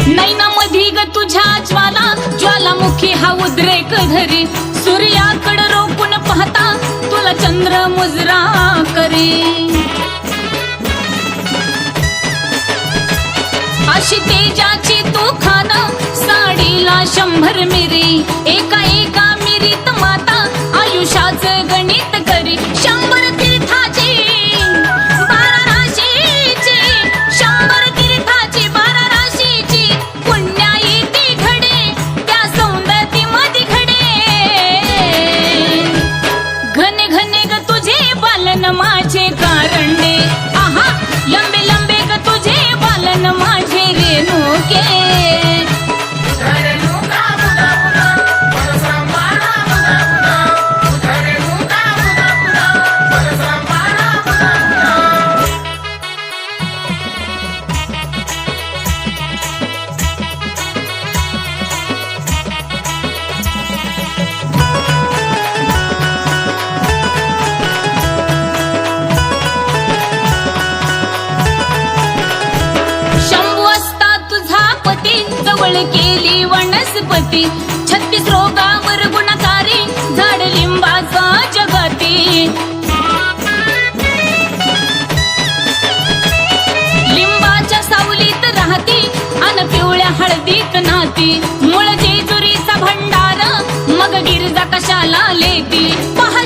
नैना मधी ग तुझ्या ज्वाला ज्वालामुखी हा उद्रेक धरी सूर्याकड रोखून पाहता तुला चंद्र मुजरा करी अशी तेजाची तू खान साडीला 100 मिरी एका एका मिरीत माता आयुष्याचे गणित करी 100 तीर्थाची 12 राशीची 100 तीर्थाची 12 राशीची पुण्याई ती घडे त्या सौंदर्य मध्ये घडे घने घने ग तुझे बालन माझे कारंडे आहा लंबे लंबे ग तुझे बालन माझे रेणुके जवळ केली वनस्पती 36 रोगावर गुणकारी झाड लिंबाचा जगती लिंबाच्या सावलीत राहती अन पिवळ्या हळदीत नाती मूळ जेजुरीचा भंडार मग गिरजा कशाला लेती पहा